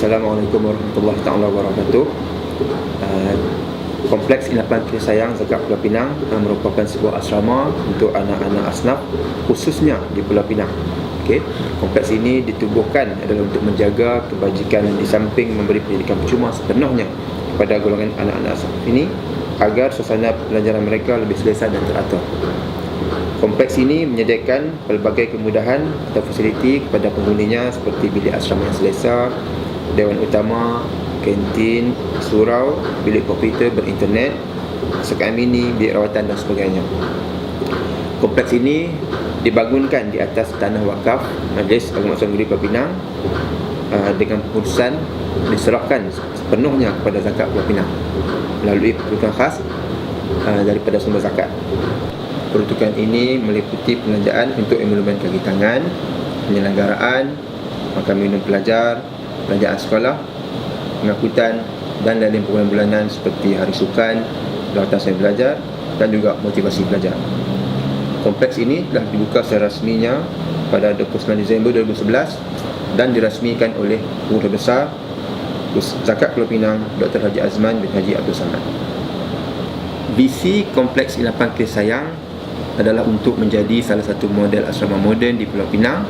Assalamualaikum warahmatullahi taala wabarakatuh. Kompleks Inapan Kasih Sayang Zakat Pulau Pinang merupakan sebuah asrama untuk anak-anak asnaf khususnya di Pulau Pinang. Okey, kompleks ini ditubuhkan adalah untuk menjaga kebajikan di samping memberi pendidikan percuma sepenuhnya kepada golongan anak-anak asnaf ini agar suasana pelajaran mereka lebih selesa dan teratur. Kompleks ini menyediakan pelbagai kemudahan atau fasiliti kepada penghuninya seperti bilik asrama yang selesa, dewan utama, kantin, surau, bilik komputer berinternet, sukan mini, bilik rawatan dan sebagainya. Kompleks ini dibangunkan di atas tanah wakaf Majlis Agama Islam Negeri Pulau Pinang dengan keputusan diserahkan sepenuhnya kepada zakat Pulau Pinang melalui peruntukan khas daripada sumber zakat. Peruntukan ini meliputi pengadaan untuk emolumen kaki tangan, penyelenggaraan makan minum pelajar, belanjaan sekolah, pengangkutan dan lain program bulanan seperti hari sukan, lawatan saya belajar dan juga motivasi belajar. Kompleks ini telah dibuka secara rasminya pada 29 Disember 2011 dan dirasmikan oleh Guru Besar Zakat Pulau Pinang Dr. Haji Azman bin Haji Abdul Samad. Visi Kompleks Inapan Kasih Sayang adalah untuk menjadi salah satu model asrama moden di Pulau Pinang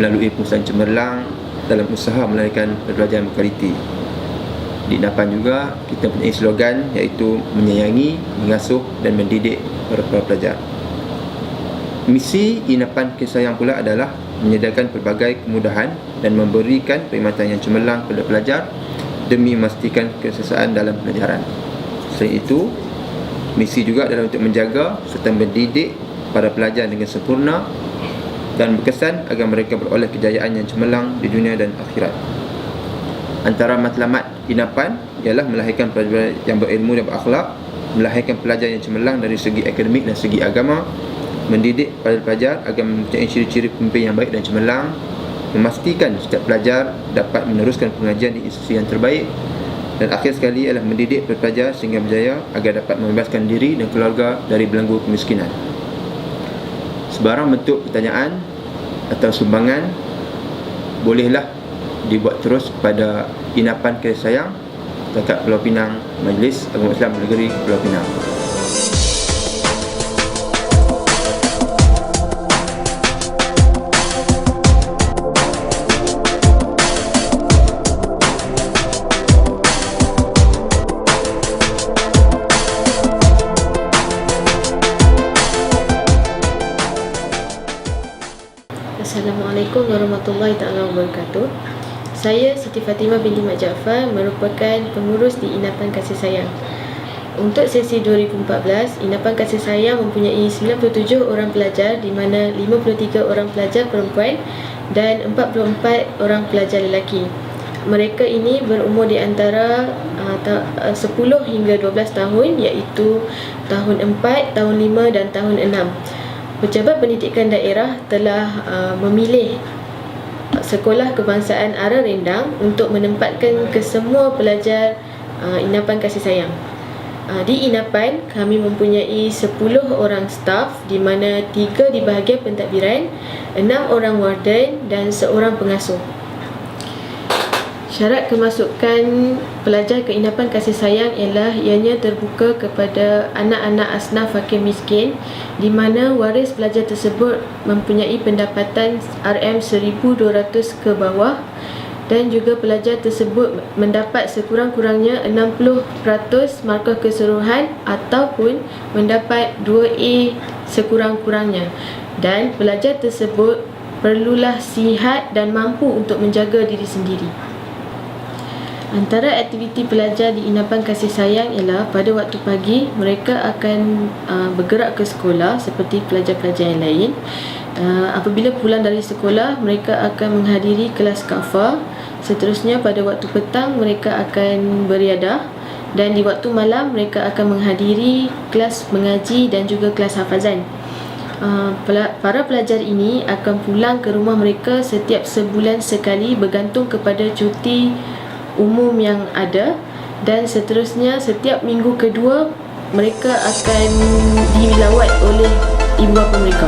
melalui pengusahaan cemerlang dalam usaha melahirkan pembelajaran berkualiti. Di Inapan juga kita punya slogan iaitu menyayangi, mengasuh dan mendidik para pelajar. Misi Inapan Kasih Sayang pula adalah menyediakan pelbagai kemudahan dan memberikan perkhidmatan yang cemerlang kepada pelajar demi memastikan keselesaan dalam pelajaran. Selain itu, misi juga adalah untuk menjaga serta mendidik para pelajar dengan sempurna dan berkesan agar mereka beroleh kejayaan yang cemerlang di dunia dan akhirat. Antara matlamat Inapan ialah melahirkan pelajar yang berilmu dan berakhlak, melahirkan pelajar yang cemerlang dari segi akademik dan segi agama, mendidik para pelajar agar mempunyai ciri-ciri pemimpin yang baik dan cemerlang, memastikan setiap pelajar dapat meneruskan pengajian di institusi yang terbaik, dan akhir sekali ialah mendidik pelajar sehingga berjaya agar dapat membebaskan diri dan keluarga dari belenggu kemiskinan. Sebarang bentuk pertanyaan atau sumbangan bolehlah dibuat terus kepada Inapan Kasih Sayang Zakat Pulau Pinang Majlis Agama Islam Negeri Pulau Pinang. Assalamualaikum warahmatullahi taala wabarakatuh. Saya Siti Fatimah binti Mat Jaafar merupakan pengurus di Inapan Kasih Sayang. Untuk sesi 2014, Inapan Kasih Sayang mempunyai 97 orang pelajar di mana 53 orang pelajar perempuan dan 44 orang pelajar lelaki. Mereka ini berumur di antara 10 hingga 12 tahun iaitu tahun 4, tahun 5 dan tahun 6. Pejabat Pendidikan Daerah telah memilih Sekolah Kebangsaan Ara Rendang untuk menempatkan kesemua pelajar Inapan Kasih Sayang. Di Inapan, kami mempunyai 10 orang staf di mana 3 di bahagian pentadbiran, 6 orang warden dan 1 pengasuh. Syarat kemasukan pelajar ke Inapan Kasih Sayang ialah ianya terbuka kepada anak-anak asnaf fakir miskin di mana waris pelajar tersebut mempunyai pendapatan RM1,200 ke bawah dan juga pelajar tersebut mendapat sekurang-kurangnya 60% markah keseluruhan ataupun mendapat 2A sekurang-kurangnya, dan pelajar tersebut perlulah sihat dan mampu untuk menjaga diri sendiri. Antara aktiviti pelajar di Inapan Kasih Sayang ialah pada waktu pagi mereka akan bergerak ke sekolah seperti pelajar-pelajar yang lain. Apabila pulang dari sekolah, mereka akan menghadiri kelas kafah. Seterusnya pada waktu petang mereka akan beriadah, dan di waktu malam mereka akan menghadiri kelas mengaji dan juga kelas hafazan. Para pelajar ini akan pulang ke rumah mereka setiap sebulan sekali bergantung kepada cuti umum yang ada, dan seterusnya setiap minggu kedua mereka akan dilawat oleh ibu bapa mereka.